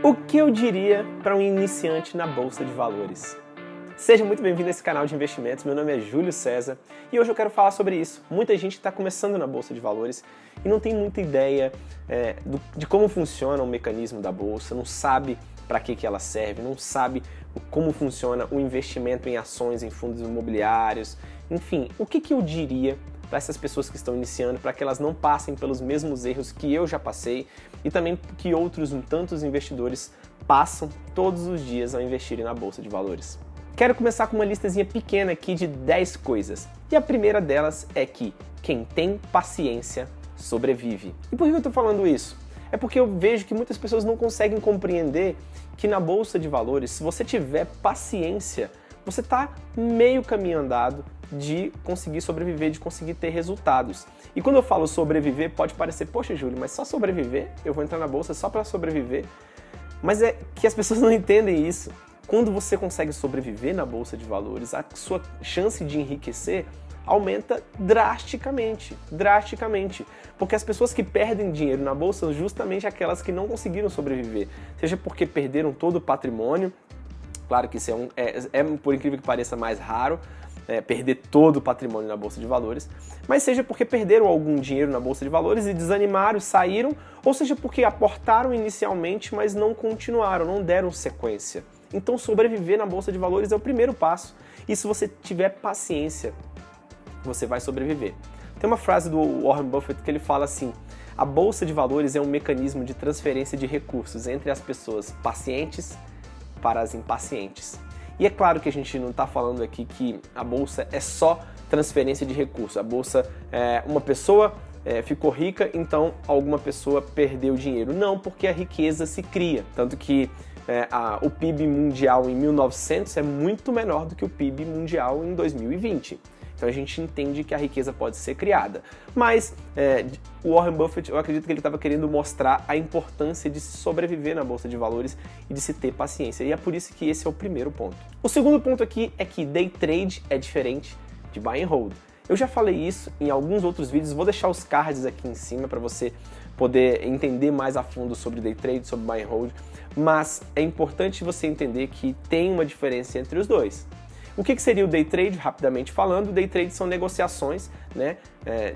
O que eu diria para um iniciante na Bolsa de Valores? Seja muito bem-vindo a esse canal de investimentos, meu nome é Júlio César e hoje eu quero falar sobre isso. Muita gente está começando na Bolsa de Valores e não tem muita ideia de como funciona o mecanismo da Bolsa, não sabe para que ela serve, não sabe como funciona o investimento em ações, em fundos imobiliários, enfim, o que eu diria para essas pessoas que estão iniciando, para que elas não passem pelos mesmos erros que eu já passei e também que outros tantos investidores passam todos os dias ao investirem na Bolsa de Valores. Quero começar com uma listazinha pequena aqui de 10 coisas. E a primeira delas é que quem tem paciência sobrevive. E por que eu estou falando isso? É porque eu vejo que muitas pessoas não conseguem compreender que na Bolsa de Valores, se você tiver paciência, você está meio caminho andado de conseguir sobreviver, de conseguir ter resultados. E quando eu falo sobreviver, pode parecer, poxa Júlio, mas só sobreviver? Eu vou entrar na Bolsa só para sobreviver? Mas é que as pessoas não entendem isso. Quando você consegue sobreviver na Bolsa de Valores, a sua chance de enriquecer aumenta drasticamente, porque as pessoas que perdem dinheiro na Bolsa são justamente aquelas que não conseguiram sobreviver, seja porque perderam todo o patrimônio, claro que isso por incrível que pareça, mais raro, perder todo o patrimônio na Bolsa de Valores, mas seja porque perderam algum dinheiro na Bolsa de Valores e desanimaram, saíram, ou seja porque aportaram inicialmente, mas não continuaram, não deram sequência. Então sobreviver na Bolsa de Valores é o primeiro passo, e se você tiver paciência, você vai sobreviver. Tem uma frase do Warren Buffett que ele fala assim: a Bolsa de Valores é um mecanismo de transferência de recursos entre as pessoas pacientes para as impacientes. E é claro que a gente não está falando aqui que a Bolsa é só transferência de recursos. A Bolsa, uma pessoa ficou rica, então alguma pessoa perdeu dinheiro. Não, porque a riqueza se cria. Tanto que o PIB mundial em 1900 é muito menor do que o PIB mundial em 2020. Então a gente entende que a riqueza pode ser criada. Mas o Warren Buffett, eu acredito que ele estava querendo mostrar a importância de se sobreviver na Bolsa de Valores e de se ter paciência. E é por isso que esse é o primeiro ponto. O segundo ponto aqui é que day trade é diferente de buy and hold. Eu já falei isso em alguns outros vídeos, vou deixar os cards aqui em cima para você poder entender mais a fundo sobre day trade, sobre buy and hold. Mas é importante você entender que tem uma diferença entre os dois. O que seria o day trade? Rapidamente falando, o day trade são negociações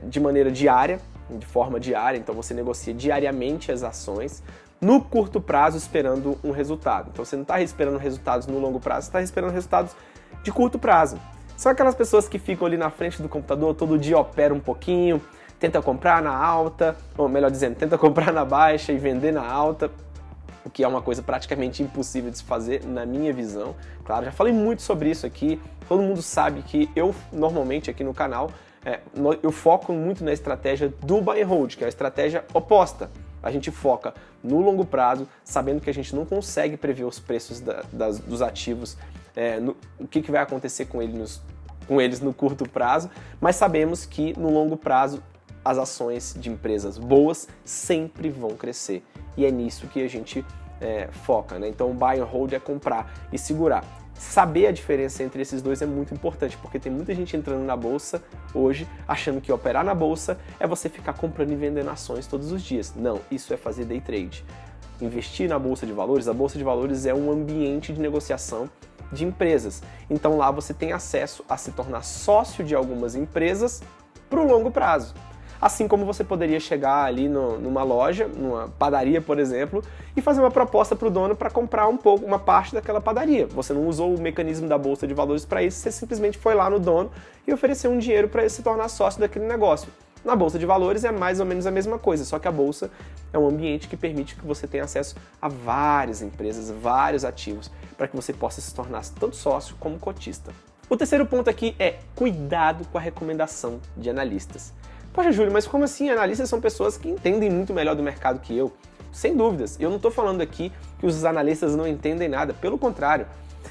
de maneira diária, de forma diária, então você negocia diariamente as ações, no curto prazo esperando um resultado. Então você não está esperando resultados no longo prazo, você está esperando resultados de curto prazo. São aquelas pessoas que ficam ali na frente do computador, todo dia opera um pouquinho, tenta comprar na alta, ou melhor dizendo, tenta comprar na baixa e vender na alta, o que é uma coisa praticamente impossível de se fazer na minha visão. Claro, já falei muito sobre isso aqui, todo mundo sabe que eu normalmente aqui no canal, eu foco muito na estratégia do buy and hold, que é a estratégia oposta. A gente foca no longo prazo, sabendo que a gente não consegue prever os preços dos ativos, o que vai acontecer com eles no curto prazo, mas sabemos que no longo prazo as ações de empresas boas sempre vão crescer. E é nisso que a gente foca, né? Então, buy and hold é comprar e segurar. Saber a diferença entre esses dois é muito importante, porque tem muita gente entrando na bolsa hoje, achando que operar na bolsa é você ficar comprando e vendendo ações todos os dias. Não, isso é fazer day trade. Investir na Bolsa de Valores, a Bolsa de Valores é um ambiente de negociação de empresas. Então lá você tem acesso a se tornar sócio de algumas empresas para o longo prazo. Assim como você poderia chegar ali numa loja, numa padaria, por exemplo, e fazer uma proposta para o dono para comprar uma parte daquela padaria. Você não usou o mecanismo da Bolsa de Valores para isso, você simplesmente foi lá no dono e ofereceu um dinheiro para ele se tornar sócio daquele negócio. Na Bolsa de Valores é mais ou menos a mesma coisa, só que a Bolsa é um ambiente que permite que você tenha acesso a várias empresas, vários ativos, para que você possa se tornar tanto sócio como cotista. O terceiro ponto aqui é cuidado com a recomendação de analistas. Poxa, Júlio, mas como assim? Analistas são pessoas que entendem muito melhor do mercado que eu. Sem dúvidas, eu não estou falando aqui que os analistas não entendem nada, pelo contrário.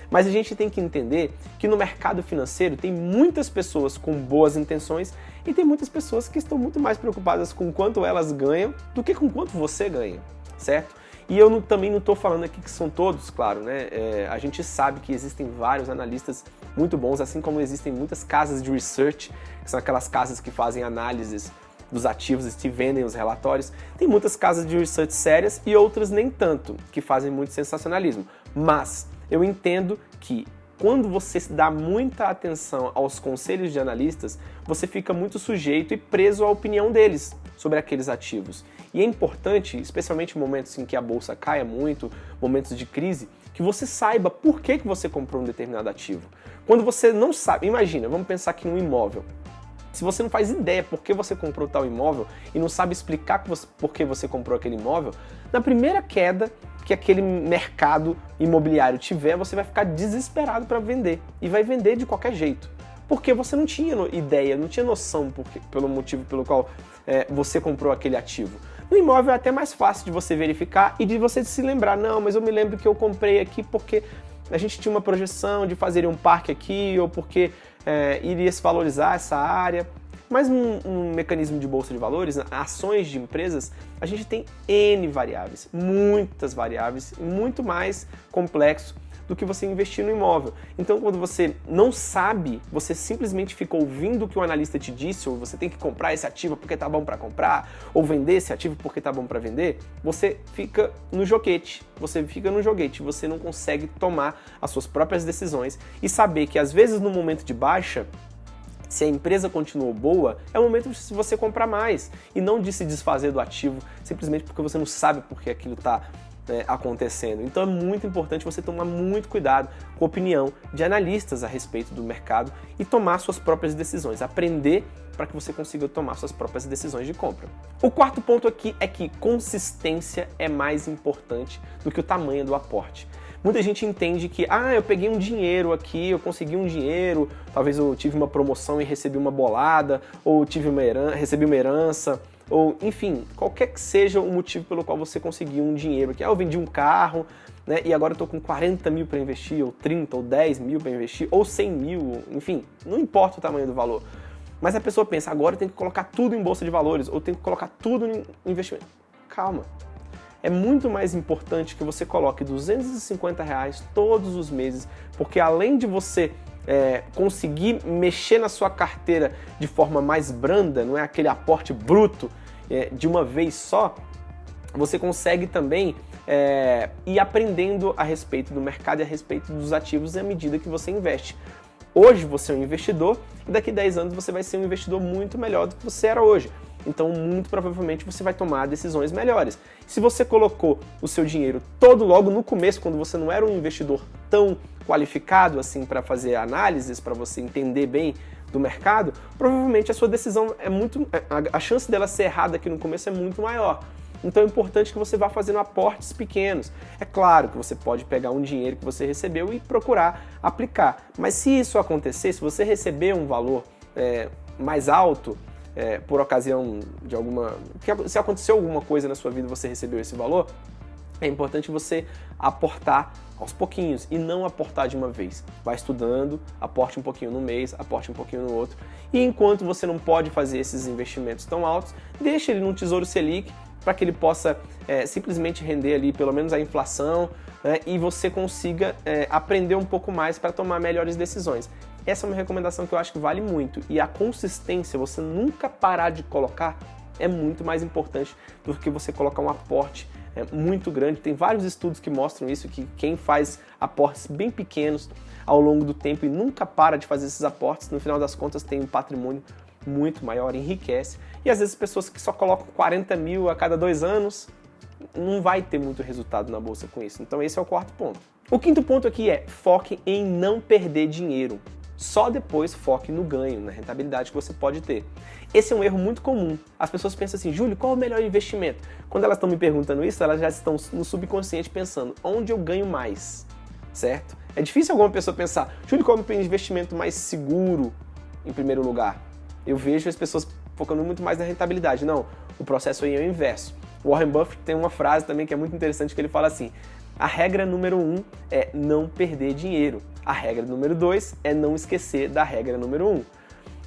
Mas a gente tem que entender que no mercado financeiro tem muitas pessoas com boas intenções e tem muitas pessoas que estão muito mais preocupadas com quanto elas ganham do que com quanto você ganha, certo? E eu também não estou falando aqui que são todos, claro, né? A gente sabe que existem vários analistas muito bons, assim como existem muitas casas de research, que são aquelas casas que fazem análises dos ativos e te vendem os relatórios. Tem muitas casas de research sérias e outras nem tanto, que fazem muito sensacionalismo. Mas eu entendo que quando você dá muita atenção aos conselhos de analistas, você fica muito sujeito e preso à opinião deles sobre aqueles ativos. E é importante, especialmente em momentos em que a bolsa caia muito, momentos de crise, que você saiba por que você comprou um determinado ativo. Quando você não sabe, imagina, vamos pensar aqui num imóvel. Se você não faz ideia por que você comprou tal imóvel e não sabe explicar por que você comprou aquele imóvel, na primeira queda que aquele mercado imobiliário tiver, você vai ficar desesperado para vender. E vai vender de qualquer jeito. Porque você não tinha ideia, não tinha noção pelo motivo pelo qual você comprou aquele ativo. No imóvel é até mais fácil de você verificar e de você se lembrar, não, mas eu me lembro que eu comprei aqui porque a gente tinha uma projeção de fazer um parque aqui ou porque iria se valorizar essa área. Mas num mecanismo de bolsa de valores, ações de empresas, a gente tem N variáveis, muitas variáveis, muito mais complexo do que você investir no imóvel. Então, quando você não sabe, você simplesmente fica ouvindo o que o analista te disse, ou você tem que comprar esse ativo porque tá bom para comprar, ou vender esse ativo porque tá bom para vender, você fica no joguete. Você não consegue tomar as suas próprias decisões e saber que às vezes no momento de baixa, se a empresa continuou boa, é o momento de você comprar mais e não de se desfazer do ativo simplesmente porque você não sabe por que aquilo está acontecendo. Então é muito importante você tomar muito cuidado com a opinião de analistas a respeito do mercado e tomar suas próprias decisões, aprender para que você consiga tomar suas próprias decisões de compra. O quarto ponto aqui é que consistência é mais importante do que o tamanho do aporte. Muita gente entende que, eu peguei um dinheiro aqui, eu consegui um dinheiro, talvez eu tive uma promoção e recebi uma bolada, ou recebi uma herança, ou enfim, qualquer que seja o motivo pelo qual você conseguiu um dinheiro aqui. Eu vendi um carro, né, e agora eu estou com 40 mil para investir, ou 30, ou 10 mil para investir, ou 100 mil, enfim, não importa o tamanho do valor. Mas a pessoa pensa, agora eu tenho que colocar tudo em bolsa de valores, ou tenho que colocar tudo em investimento. Calma. É muito mais importante que você coloque R$250 todos os meses, porque além de você conseguir mexer na sua carteira de forma mais branda, não é aquele aporte bruto de uma vez só, você consegue também ir aprendendo a respeito do mercado e a respeito dos ativos à medida que você investe. Hoje você é um investidor e daqui a 10 anos você vai ser um investidor muito melhor do que você era hoje. Então, muito provavelmente, você vai tomar decisões melhores. Se você colocou o seu dinheiro todo logo no começo, quando você não era um investidor tão qualificado assim para fazer análises, para você entender bem do mercado, provavelmente a sua decisão a chance dela ser errada aqui no começo é muito maior. Então é importante que você vá fazendo aportes pequenos. É claro que você pode pegar um dinheiro que você recebeu e procurar aplicar. Mas se isso acontecer, se você receber um valor mais alto, por ocasião de se aconteceu alguma coisa na sua vida e você recebeu esse valor, é importante você aportar aos pouquinhos e não aportar de uma vez. Vai estudando, aporte um pouquinho no mês, aporte um pouquinho no outro. E enquanto você não pode fazer esses investimentos tão altos, deixa ele num Tesouro Selic para que ele possa simplesmente render ali pelo menos a inflação, né, e você consiga aprender um pouco mais para tomar melhores decisões. Essa é uma recomendação que eu acho que vale muito. E a consistência, você nunca parar de colocar, é muito mais importante do que você colocar um aporte muito grande. Tem vários estudos que mostram isso, que quem faz aportes bem pequenos ao longo do tempo e nunca para de fazer esses aportes, no final das contas tem um patrimônio muito maior, enriquece. E às vezes pessoas que só colocam 40 mil a cada 2 anos, não vai ter muito resultado na bolsa com isso. Então esse é o quarto ponto. O quinto ponto aqui é foque em não perder dinheiro. Só depois foque no ganho, na rentabilidade que você pode ter. Esse é um erro muito comum. As pessoas pensam assim, Júlio, qual é o melhor investimento? Quando elas estão me perguntando isso, elas já estão no subconsciente pensando, onde eu ganho mais? Certo? É difícil alguma pessoa pensar, Júlio, qual é o investimento mais seguro em primeiro lugar? Eu vejo as pessoas focando muito mais na rentabilidade. Não, o processo aí é o inverso. O Warren Buffett tem uma frase também que é muito interessante, que ele fala assim, a regra número 1 é não perder dinheiro. A regra número 2 é não esquecer da regra número 1.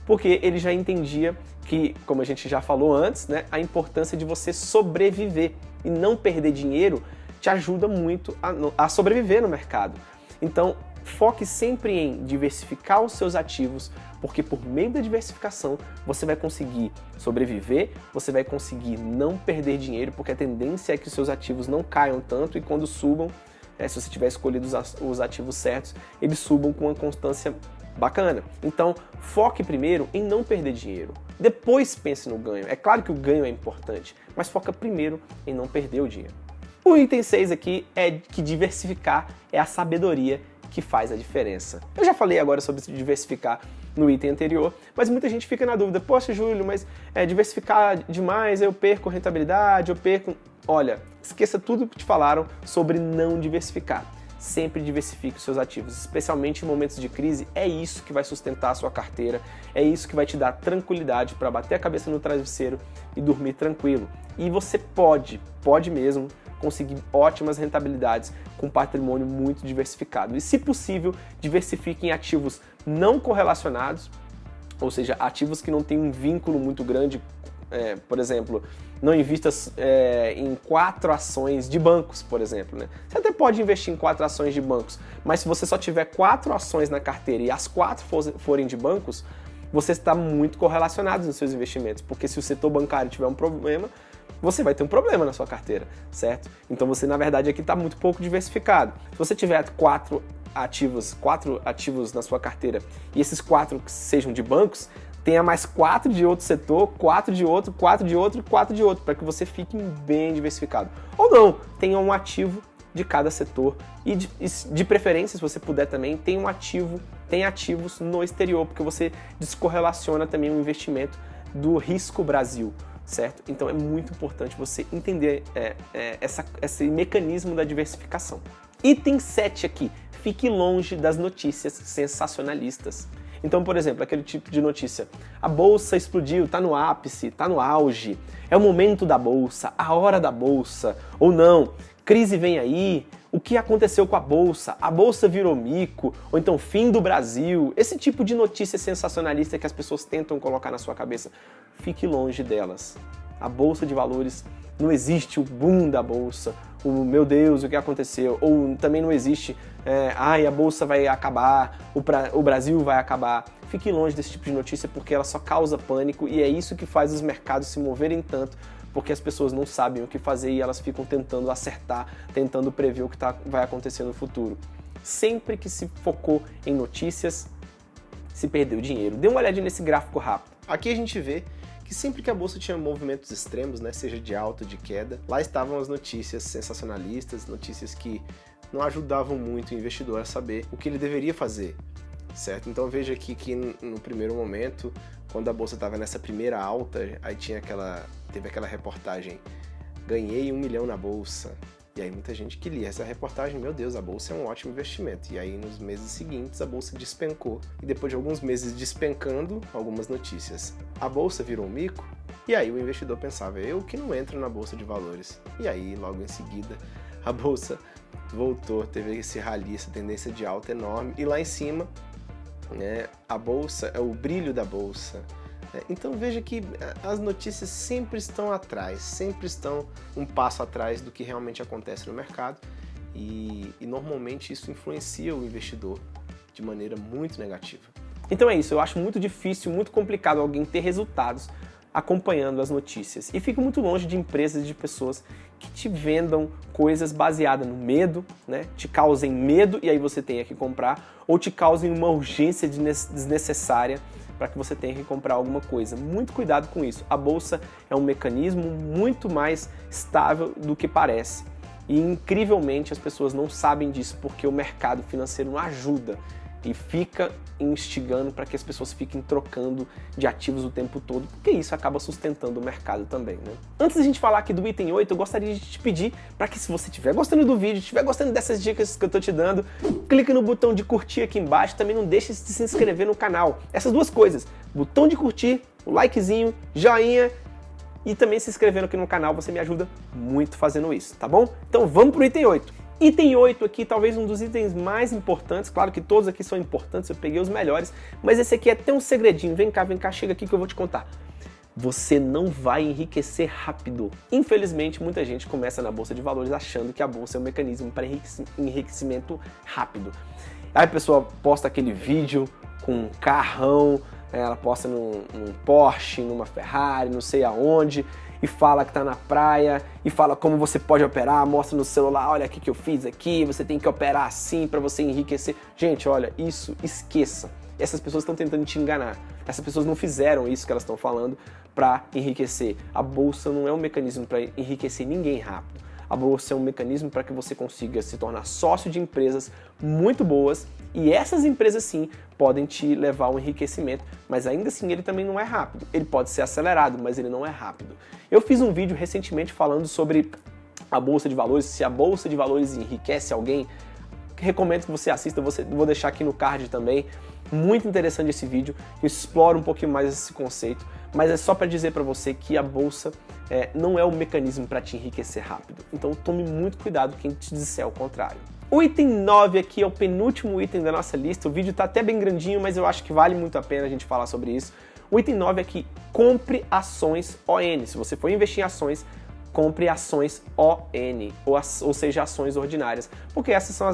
Porque ele já entendia que, como a gente já falou antes, né, a importância de você sobreviver. E não perder dinheiro te ajuda muito a sobreviver no mercado. Então, Foque sempre em diversificar os seus ativos, porque por meio da diversificação você vai conseguir sobreviver, você vai conseguir não perder dinheiro, porque a tendência é que os seus ativos não caiam tanto e quando subam, se você tiver escolhido os ativos certos, eles subam com uma constância bacana. Então, foque primeiro em não perder dinheiro. Depois pense no ganho. É claro que o ganho é importante, mas foca primeiro em não perder o dinheiro. O item 6 aqui é que diversificar é a sabedoria que faz a diferença. Eu já falei agora sobre diversificar no item anterior, mas muita gente fica na dúvida, poxa Júlio, mas diversificar demais, eu perco rentabilidade, eu perco... Olha, esqueça tudo que te falaram sobre não diversificar. Sempre diversifique os seus ativos, especialmente em momentos de crise, é isso que vai sustentar a sua carteira, é isso que vai te dar tranquilidade para bater a cabeça no travesseiro e dormir tranquilo. E você pode mesmo, conseguir ótimas rentabilidades com patrimônio muito diversificado. E, se possível, diversifique em ativos não correlacionados, ou seja, ativos que não têm um vínculo muito grande. Por exemplo, não invista em 4 ações de bancos, por exemplo. Né? Você até pode investir em 4 ações de bancos, mas se você só tiver 4 ações na carteira e as 4 forem de bancos, você está muito correlacionado nos seus investimentos, porque se o setor bancário tiver um problema, você vai ter um problema na sua carteira, certo? Então você, na verdade, aqui está muito pouco diversificado. Se você tiver 4 ativos na sua carteira e esses 4 sejam de bancos, tenha mais 4 de outro setor, 4 de outro, 4 de outro e 4 de outro, para que você fique bem diversificado. Ou não, tenha um ativo de cada setor e de preferência, se você puder também, tenha ativos no exterior, porque você descorrelaciona também o investimento do risco Brasil, certo? Então é muito importante você entender esse mecanismo da diversificação. Item 7 aqui, fique longe das notícias sensacionalistas. Então, por exemplo, aquele tipo de notícia, a bolsa explodiu, está no ápice, está no auge, é o momento da bolsa, a hora da bolsa, ou não, crise vem aí, o que aconteceu com a bolsa virou mico, ou então fim do Brasil, esse tipo de notícia sensacionalista que as pessoas tentam colocar na sua cabeça, fique longe delas. A bolsa de valores não existe o boom da bolsa, o meu Deus, o que aconteceu, ou também não existe, a bolsa vai acabar, o Brasil vai acabar. Fique longe desse tipo de notícia porque ela só causa pânico e é isso que faz os mercados se moverem tanto, porque as pessoas não sabem o que fazer e elas ficam tentando acertar, tentando prever o que vai acontecer no futuro. Sempre que se focou em notícias, se perdeu dinheiro. Dê uma olhadinha nesse gráfico rápido. Aqui a gente vê que sempre que a bolsa tinha movimentos extremos, né, seja de alta ou de queda, lá estavam as notícias sensacionalistas, notícias que não ajudavam muito o investidor a saber o que ele deveria fazer, certo? Então veja aqui que no primeiro momento, quando a bolsa estava nessa primeira alta, aí teve aquela reportagem, ganhei 1 milhão na bolsa. E aí muita gente que lia essa reportagem, meu Deus, a bolsa é um ótimo investimento. E aí nos meses seguintes a bolsa despencou. E depois de alguns meses despencando, algumas notícias. A bolsa virou um mico? E aí o investidor pensava, eu que não entro na bolsa de valores. E aí logo em seguida a bolsa voltou, teve esse rally, essa tendência de alta enorme. E lá em cima, né, a bolsa, é o brilho da bolsa. Então veja que as notícias sempre estão atrás, sempre estão um passo atrás do que realmente acontece no mercado e normalmente isso influencia o investidor de maneira muito negativa. Então é isso, eu acho muito difícil, muito complicado alguém ter resultados acompanhando as notícias. E fico muito longe de empresas e de pessoas que te vendam coisas baseadas no medo, né? Te causem medo e aí você tenha que comprar, ou te causem uma urgência desnecessária para que você tenha que comprar alguma coisa. Muito cuidado com isso. A bolsa é um mecanismo muito mais estável do que parece. E incrivelmente as pessoas não sabem disso porque o mercado financeiro não ajuda e fica instigando para que as pessoas fiquem trocando de ativos o tempo todo, porque isso acaba sustentando o mercado também, né? Antes da gente falar aqui do item 8, eu gostaria de te pedir para que, se você estiver gostando do vídeo, estiver gostando dessas dicas que eu tô te dando, clique no botão de curtir aqui embaixo, também não deixe de se inscrever no canal. Essas duas coisas, botão de curtir, o likezinho, joinha e também se inscrevendo aqui no canal, você me ajuda muito fazendo isso, tá bom? Então vamos pro item 8. Item 8 aqui, talvez um dos itens mais importantes, claro que todos aqui são importantes, eu peguei os melhores, mas esse aqui é até um segredinho, vem cá, chega aqui que eu vou te contar. você não vai enriquecer rápido. Infelizmente, muita gente começa na Bolsa de Valores achando que a Bolsa é um mecanismo para enriquecimento rápido. Aí a pessoa posta aquele vídeo com um carrão, ela posta num Porsche, numa Ferrari, não sei aonde, e fala que tá na praia, e fala como você pode operar, mostra no celular, olha aqui que eu fiz aqui, você tem que operar assim para você enriquecer. Gente, olha, isso esqueça. Essas pessoas estão tentando te enganar. Essas pessoas não fizeram isso que elas estão falando para enriquecer. A bolsa não é um mecanismo para enriquecer ninguém rápido. A bolsa é um mecanismo para que você consiga se tornar sócio de empresas muito boas e essas empresas sim podem te levar ao enriquecimento, mas ainda assim ele também não é rápido. Ele pode ser acelerado, mas ele não é rápido. Eu fiz um vídeo recentemente falando sobre a Bolsa de Valores, se a Bolsa de Valores enriquece alguém. Recomendo que você assista, vou deixar aqui no card também. Muito interessante esse vídeo, que explora um pouquinho mais esse conceito, mas é só para dizer para você que a bolsa não é um mecanismo para te enriquecer rápido. Então tome muito cuidado quem te disser o contrário. O item 9 aqui é o penúltimo item da nossa lista. O vídeo está até bem grandinho, mas eu acho que vale muito a pena a gente falar sobre isso. O item 9 é que compre ações ON. Se você for investir em ações, compre ações ON, ou seja, ações ordinárias, porque essas são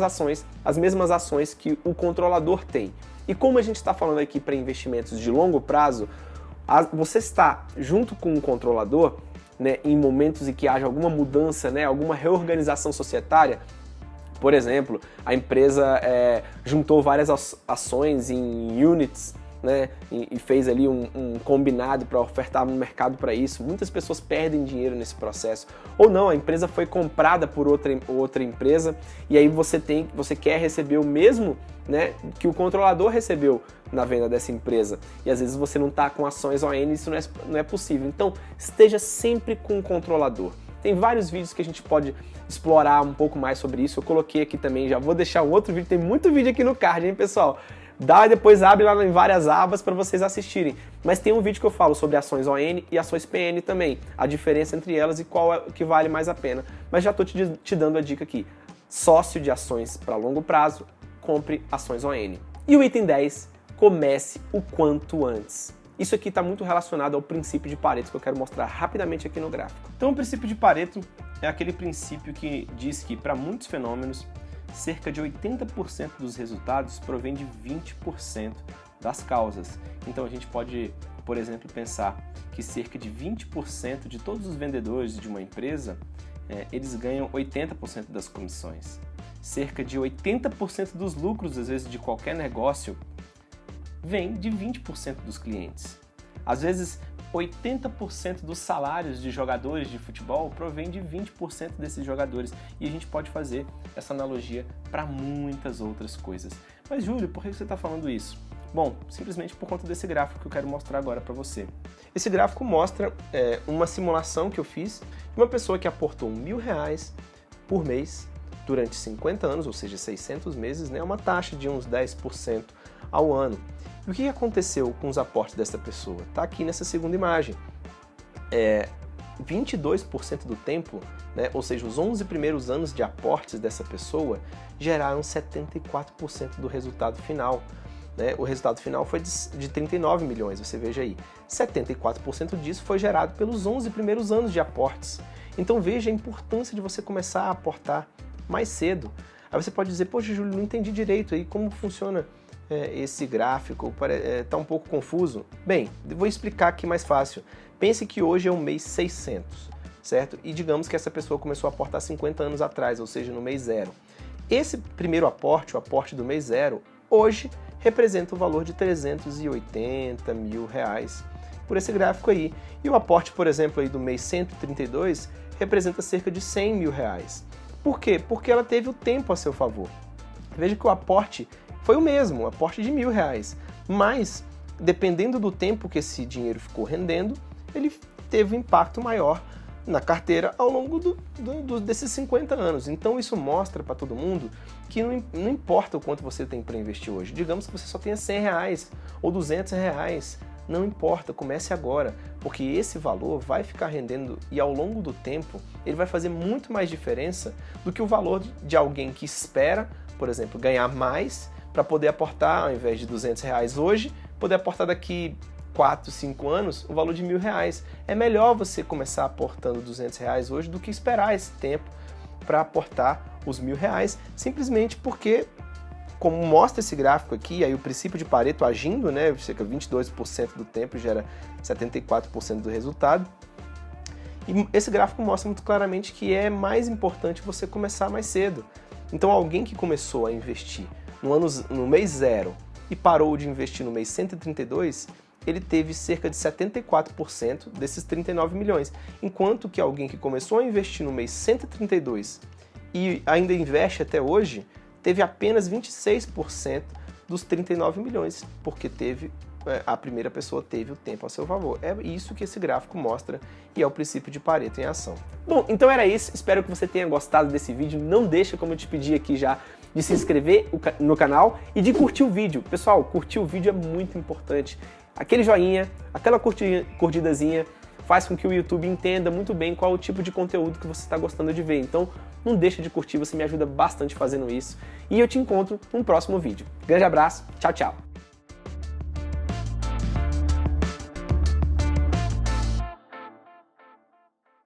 as mesmas ações que o controlador tem. E como a gente está falando aqui para investimentos de longo prazo, você está junto com o controlador, né, em momentos em que haja alguma mudança, né, alguma reorganização societária. Por exemplo, a empresa juntou várias ações em units, né, e fez ali um combinado para ofertar no mercado para isso. Muitas pessoas perdem dinheiro nesse processo. Ou não, a empresa foi comprada por outra empresa e aí você quer receber o mesmo, né, que o controlador recebeu na venda dessa empresa. E às vezes você não está com ações ON e isso não é possível. Então, esteja sempre com o controlador. Tem vários vídeos que a gente pode explorar um pouco mais sobre isso. Eu coloquei aqui também, já vou deixar um outro vídeo. Tem muito vídeo aqui no card, hein, pessoal? Dá e depois abre lá em várias abas para vocês assistirem. Mas tem um vídeo que eu falo sobre ações ON e ações PN também. A diferença entre elas e qual é o que vale mais a pena. Mas já estou te dando a dica aqui. Sócio de ações para longo prazo, compre ações ON. E o item 10, comece o quanto antes. Isso aqui está muito relacionado ao princípio de Pareto, que eu quero mostrar rapidamente aqui no gráfico. Então, o princípio de Pareto é aquele princípio que diz que, para muitos fenômenos, cerca de 80% dos resultados provém de 20% das causas. Então, a gente pode, por exemplo, pensar que cerca de 20% de todos os vendedores de uma empresa, eles ganham 80% das comissões. Cerca de 80% dos lucros, às vezes, de qualquer negócio, vem de 20% dos clientes. Às vezes, 80% dos salários de jogadores de futebol provém de 20% desses jogadores. E a gente pode fazer essa analogia para muitas outras coisas. Mas, Júlio, por que você está falando isso? Bom, simplesmente por conta desse gráfico que eu quero mostrar agora para você. Esse gráfico mostra uma simulação que eu fiz de uma pessoa que aportou R$1.000 por mês durante 50 anos, ou seja, 600 meses, né? Uma taxa de uns 10% ao ano. E o que aconteceu com os aportes dessa pessoa? Está aqui nessa segunda imagem. 22% do tempo, né, ou seja, os 11 primeiros anos de aportes dessa pessoa geraram 74% do resultado final. Né? O resultado final foi de 39 milhões, você veja aí. 74% disso foi gerado pelos 11 primeiros anos de aportes. Então veja a importância de você começar a aportar mais cedo. Aí você pode dizer, poxa, Júlio, não entendi direito aí como funciona esse gráfico, está um pouco confuso. Bem, vou explicar aqui mais fácil. Pense que hoje é o mês 600, certo? E digamos que essa pessoa começou a aportar 50 anos atrás, ou seja, no mês 0. Esse primeiro aporte, o aporte do mês 0, hoje representa o valor de R$380 mil por esse gráfico aí. E o aporte, por exemplo, aí do mês 132 representa cerca de R$100 mil. Por quê? Porque ela teve o tempo a seu favor. Veja que o aporte foi o mesmo, um aporte de R$1.000, mas dependendo do tempo que esse dinheiro ficou rendendo, ele teve um impacto maior na carteira ao longo desses 50 anos. Então isso mostra para todo mundo que não importa o quanto você tem para investir hoje. Digamos que você só tenha R$100 ou R$200, não importa, comece agora, porque esse valor vai ficar rendendo e ao longo do tempo ele vai fazer muito mais diferença do que o valor de alguém que espera, por exemplo, ganhar mais para poder aportar, ao invés de R$200 hoje, poder aportar daqui 4, 5 anos o valor de R$1.000. É melhor você começar aportando R$200 hoje do que esperar esse tempo para aportar os R$1.000, simplesmente porque, como mostra esse gráfico aqui, aí o princípio de Pareto agindo, né, cerca de 22% do tempo gera 74% do resultado. E esse gráfico mostra muito claramente que é mais importante você começar mais cedo. Então alguém que começou a investir no mês 0 e parou de investir no mês 132, ele teve cerca de 74% desses 39 milhões. Enquanto que alguém que começou a investir no mês 132 e ainda investe até hoje, teve apenas 26% dos 39 milhões, porque a primeira pessoa teve o tempo a seu favor. É isso que esse gráfico mostra e é o princípio de Pareto em ação. Bom, então era isso. Espero que você tenha gostado desse vídeo. Não deixa, como eu te pedi aqui já, de se inscrever no canal e de curtir o vídeo. Pessoal, curtir o vídeo é muito importante. Aquele joinha, aquela curtidazinha faz com que o YouTube entenda muito bem qual é o tipo de conteúdo que você está gostando de ver. Então, não deixa de curtir, você me ajuda bastante fazendo isso. E eu te encontro no próximo vídeo. Grande abraço, tchau, tchau!